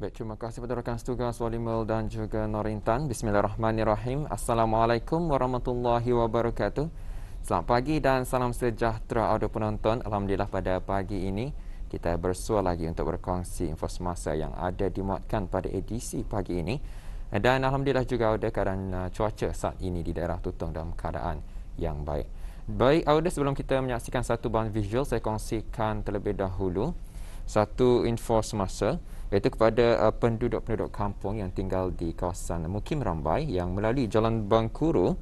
Baik, terima kasih kepada rakan setugas Walimul dan juga Norintan. Bismillahirrahmanirrahim. Assalamualaikum warahmatullahi wabarakatuh. Selamat pagi dan salam sejahtera audio penonton. Alhamdulillah pada pagi ini kita bersua lagi untuk berkongsi info semasa yang ada dimuatkan pada edisi pagi ini. Dan alhamdulillah juga ada keadaan cuaca saat ini di daerah Tutong dalam keadaan yang baik. Baik, audio sebelum kita menyaksikan satu bahan visual, saya kongsikan terlebih dahulu satu info semasa, iaitu kepada penduduk-penduduk kampung yang tinggal di kawasan Mukim Rambai yang melalui Jalan Bangkuru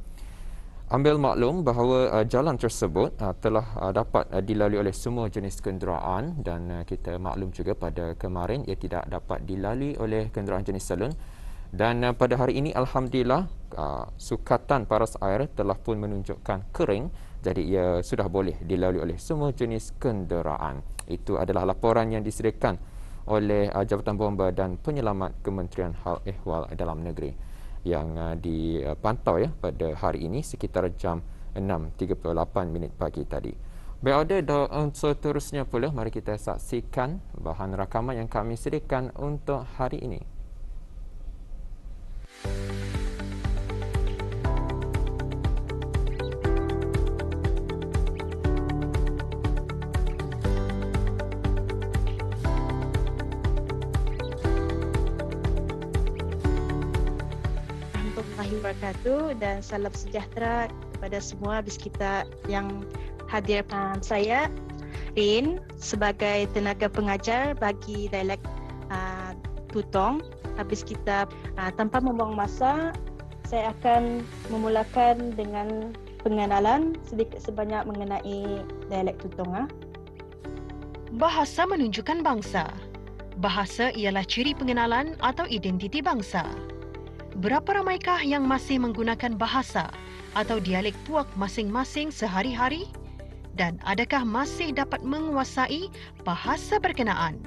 ambil maklum bahawa jalan tersebut telah dapat dilalui oleh semua jenis kenderaan, dan kita maklum juga pada kemarin ia tidak dapat dilalui oleh kenderaan jenis salon. Dan pada hari ini alhamdulillah sukatan paras air telah pun menunjukkan kering, jadi ia sudah boleh dilalui oleh semua jenis kenderaan. Itu adalah laporan yang disediakan oleh Jabatan Bomba dan Penyelamat Kementerian Hal Ehwal Dalam Negeri yang dipantau pada hari ini sekitar jam 6.38 pagi tadi. Baik, ada seterusnya pula, mari kita saksikan bahan rakaman yang kami sediakan untuk hari ini. Wabarakatuh dan salam sejahtera kepada semua habis kita yang hadir. Saya Rin sebagai tenaga pengajar bagi dialek Tutong. Habis kita tanpa membuang masa, saya akan memulakan dengan pengenalan sedikit sebanyak mengenai dialek Tutong. Bahasa menunjukkan bangsa. Bahasa ialah ciri pengenalan atau identiti bangsa. Berapa ramaikah yang masih menggunakan bahasa atau dialek puak masing-masing sehari-hari? Dan adakah masih dapat menguasai bahasa berkenaan?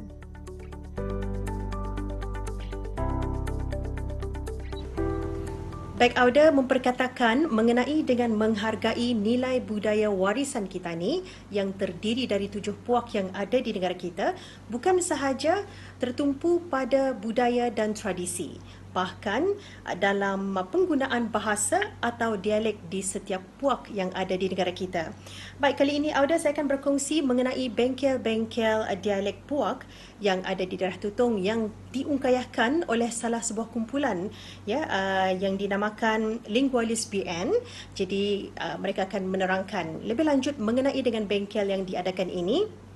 Baik, Auda memperkatakan mengenai dengan menghargai nilai budaya warisan kita ni yang terdiri dari 7 puak yang ada di negara kita, bukan sahaja tertumpu pada budaya dan tradisi, bahkan dalam penggunaan bahasa atau dialek di setiap puak yang ada di negara kita. Baik, kali ini Auda saya akan berkongsi mengenai bengkel-bengkel dialek puak yang ada di daerah Tutong yang diungkayahkan oleh salah sebuah kumpulan yang dinamakan Lingualis BN. Jadi mereka akan menerangkan lebih lanjut mengenai dengan bengkel yang diadakan ini.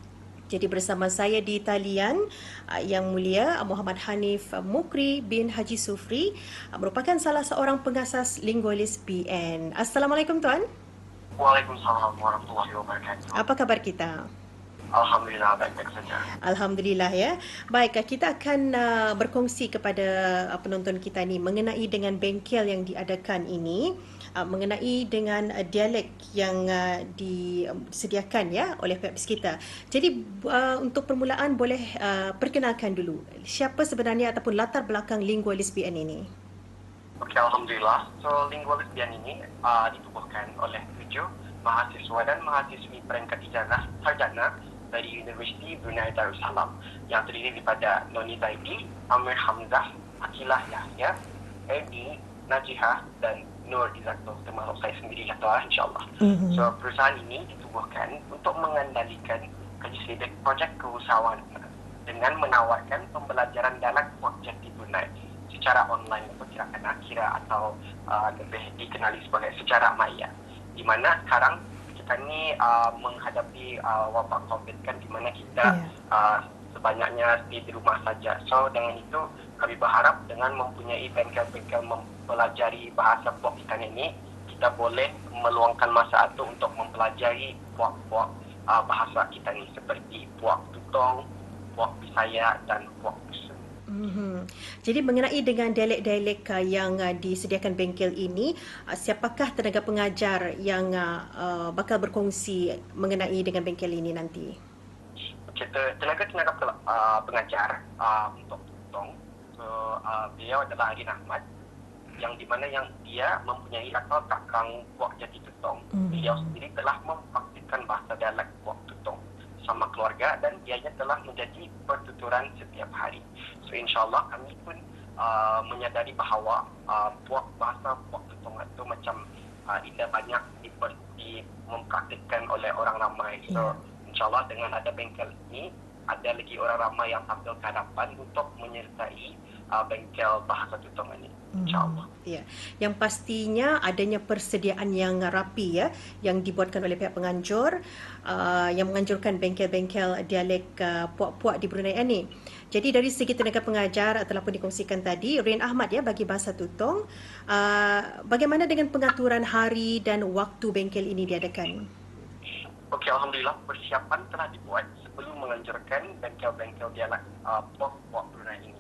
Jadi bersama saya di talian Yang Mulia Muhammad Hanif Mukri bin Haji Sufri, merupakan salah seorang pengasas Lingualis BN. Assalamualaikum Tuan. Waalaikumsalam warahmatullahi wabarakatuh. Apa kabar kita? Alhamdulillah, baik-baik saja. Alhamdulillah ya. Baik, kita akan berkongsi kepada penonton kita ni mengenai dengan bengkel yang diadakan ini, mengenai dengan dialek yang disediakan oleh pihak kita. Jadi untuk permulaan boleh perkenalkan dulu siapa sebenarnya ataupun latar belakang Lingualis BN ini. Okey, alhamdulillah. So Lingualis BN ini ditubuhkan oleh 7 mahasiswa dan mahasiswi peringkat ijazah sarjana dari Universiti Brunei Darussalam yang terdiri daripada Noni Zaidi, Amir Hamzah, Akilah Yahya, Edi, Najihah dan Nur Izzatullah, termasuk saya sendiri insyaAllah. So perusahaan ini ditubuhkan untuk mengendalikan kaji sedik projek keusahawan dengan menawarkan pembelajaran dalam puak jati Brunei secara online atau kira atau lebih dikenali sebagai secara maya, di mana sekarang kita ni menghadapi wabak COVID kan, di mana kita sebanyaknya di rumah saja. So dengan itu kami berharap dengan mempunyai bengkel-bengkel mempelajari bahasa puak kita ini, kita boleh meluangkan masa itu untuk mempelajari puak-puak bahasa kita ni seperti puak Tutong, puak Bisaya dan puak Busun. Jadi mengenai dengan dialek-dialek yang disediakan bengkel ini, siapakah tenaga pengajar yang bakal berkongsi mengenai dengan bengkel ini nanti? Tenaga pengajar untuk Tutong, beliau adalah Arin Ahmad, yang dimana yang dia mempunyai latar belakang puak jati Tutong. Beliau sendiri telah mempraktikkan bahasa dialek puak Tutong sama keluarga dan ianya telah menjadi pertuturan setiap hari. So insyaAllah kami pun menyadari bahawa bahasa puak tutungan itu macam tidak banyak mempraktikkan oleh orang ramai. So insyaAllah dengan ada bengkel ini, ada lagi orang ramai yang tampil ke hadapan untuk menyertai bengkel bahasa tutungan ini, insyaAllah. Ya, yang pastinya adanya persediaan yang rapi ya, yang dibuatkan oleh pihak penganjur, yang menganjurkan bengkel-bengkel dialek puak-puak di Brunei ini. Jadi dari segi tenaga pengajar telah pun dikongsikan tadi, Rin Ahmad ya bagi bahasa tutong, bagaimana dengan pengaturan hari dan waktu bengkel ini diadakan? Okey, alhamdulillah persiapan telah dibuat sebelum menganjurkan bengkel-bengkel dialek puak-puak Brunei ini.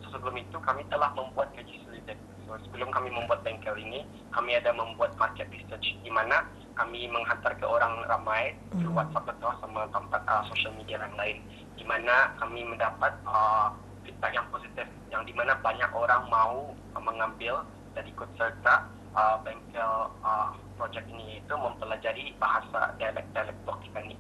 Sebelum itu kami telah membuat kaji selidiki. So, sebelum kami membuat bengkel ini, kami ada membuat market research di mana kami menghantar ke orang ramai through WhatsApp atau sama tempat social media yang lain, di mana kami mendapat feedback yang positif, yang di mana banyak orang mau mengambil dan ikut serta bengkel projek ini itu mempelajari bahasa dialek-dialek puak kita ini.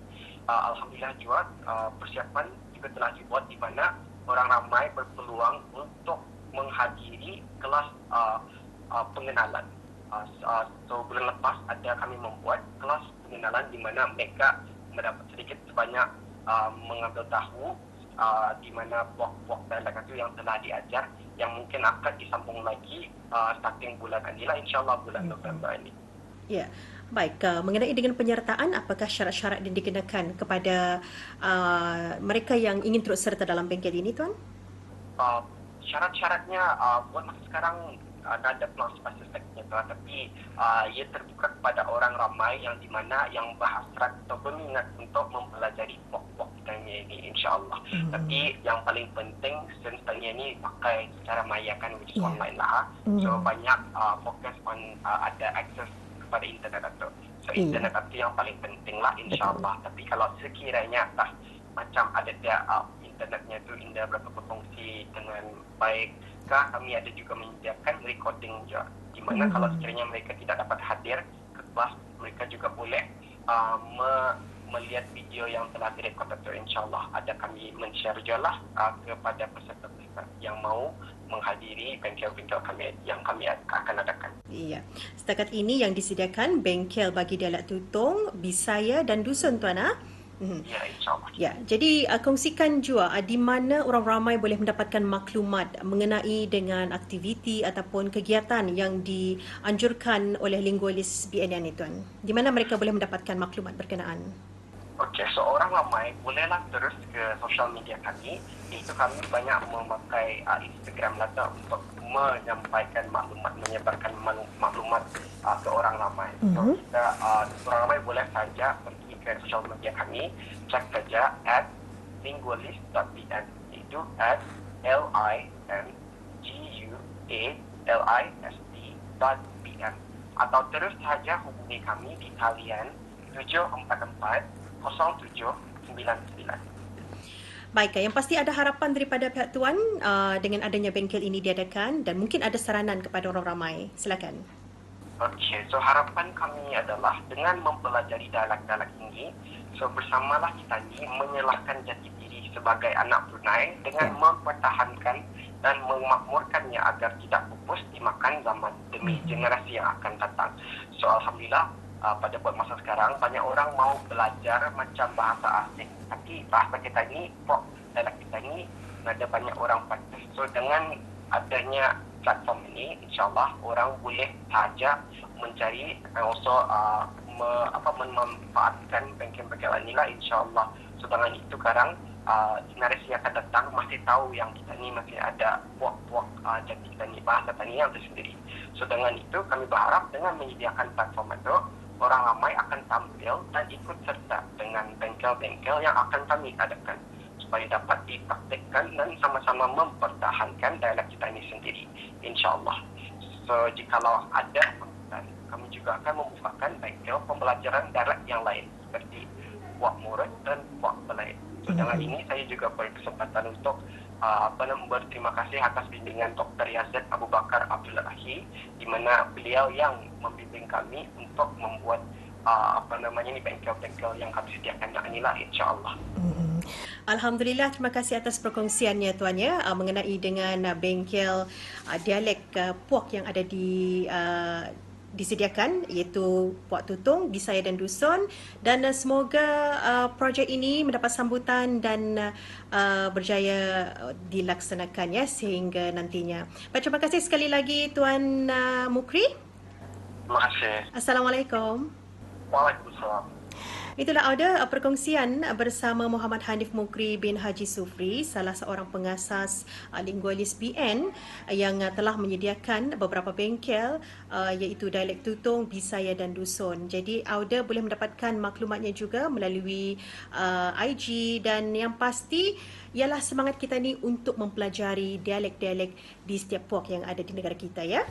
Alhamdulillah juga persiapan juga telah dibuat di mana orang ramai berpeluang untuk menghadiri kelas pengenalan. So bulan lepas kami membuat kelas pengenalan di mana mereka mendapat sedikit sebanyak mengambil tahu di mana puak-puak dialek itu yang telah diajar, yang mungkin akan disambung lagi starting bulan inilah, insyaAllah bulan November ini. Ya, baik. Mengenai dengan penyertaan, apakah syarat-syarat yang dikenakan kepada mereka yang ingin turut serta dalam bengkel ini, Tuan? Syarat-syaratnya buat masa sekarang ada peluang spesifiknya, tapi ia terbuka kepada orang ramai yang di mana yang berhasrat atau berminat untuk mempelajari puak-puak kita ini, insyaAllah. Tapi yang paling penting sebenarnya ini pakai secara maya kan, which is online lah. So banyak fokus on ada akses pada internet itu. So internet itu yang paling penting lah, insyaAllah. Tapi kalau sekiranya macam ada dia internetnya itu indah berapa berfungsi dengan baik, kami ada juga menyediakan recording juga, di mana kalau sekiranya mereka tidak dapat hadir ke kelas, mereka juga boleh melihat video yang telah direkod itu, insyaAllah ada kami men-share juga lah kepada peserta-peserta yang mau menghadiri bengkel-bengkel kami yang kami akan adakan. Iya. Setakat ini yang disediakan bengkel bagi dialek tutong, Bisaya dan Dusun, Tuan. Ya, insyaAllah. Ya, jadi kongsikan juga di mana orang ramai boleh mendapatkan maklumat mengenai dengan aktiviti ataupun kegiatan yang dianjurkan oleh lingualis BNN ini, Tuan. Di mana mereka boleh mendapatkan maklumat berkenaan? Okey, so orang ramai bolehlah terus ke social media kami. Itu kami banyak memakai Instagram lah untuk menyampaikan maklumat, menyebarkan maklumat ke orang ramai. So kita orang ramai boleh saja pergi ke social media kami, cek saja @lingualist.bn, itu @lingualist.bn, atau terus saja hubungi kami di talian 744 0799. Baik, yang pasti ada harapan daripada pihak Tuan dengan adanya bengkel ini diadakan, dan mungkin ada saranan kepada orang ramai. Silakan. Okey, so harapan kami adalah dengan mempelajari dialek-dialek ini, so bersamalah kita ini menyelahkan jati diri sebagai anak Brunei dengan mempertahankan dan memakmurkannya agar tidak pupus dimakan zaman demi generasi yang akan datang. So alhamdulillah, pada buat masa sekarang banyak orang mau belajar macam bahasa asing, tapi bahasa kita ini, dialek kita ini ada banyak orang praktis. So dengan adanya platform ini, insyaAllah orang boleh saja mencari also memanfaatkan bengkel-bengkel inilah, insyaAllah. So dengan itu sekarang generasi yang akan datang masih tahu yang kita ni masih ada puak-puak jati kita ni, bahasa kita ni yang tersendiri. So dengan itu kami berharap dengan menyediakan platform itu, orang ramai akan tampil dan ikut serta dengan bengkel-bengkel yang akan kami adakan supaya dapat dipraktikkan dan sama-sama mempertahankan dialek kita ini sendiri, insyaAllah. So jikalau ada kemudian, kami juga akan membukakan bengkel pembelajaran dialek yang lain seperti puak murid dan puak belait. So dengan ini saya juga berkesempatan untuk berterima kasih atas bimbingan Dr. Yazid Abu Bakar Abdul Ahi, di mana beliau yang membimbing kami untuk membuat bengkel-bengkel yang kami sediakan inilah, insya-Allah. Alhamdulillah, terima kasih atas perkongsiannya Tuan ya, mengenai dengan bengkel dialek Puak yang ada disediakan, iaitu Puak Tutung, Bisaya dan Dusun, dan semoga projek ini mendapat sambutan dan berjaya dilaksanakan ya sehingga nantinya. Baik, terima kasih sekali lagi Tuan Mukri. Terima kasih. Assalamualaikum. Waalaikumsalam. Itulah audio perkongsian bersama Muhammad Hanif Mukri bin Haji Sufri, salah seorang pengasas Lingualis BN yang telah menyediakan beberapa bengkel iaitu dialek Tutung, Bisaya dan Dusun. Jadi audio boleh mendapatkan maklumatnya juga melalui IG, dan yang pasti ialah semangat kita ni untuk mempelajari dialek-dialek di setiap puak yang ada di negara kita ya.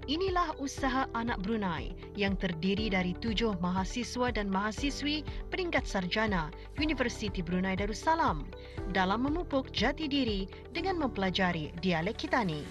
Inilah usaha anak Brunei yang terdiri dari 7 mahasiswa dan mahasiswi peringkat sarjana Universiti Brunei Darussalam dalam memupuk jati diri dengan mempelajari dialek Kitani.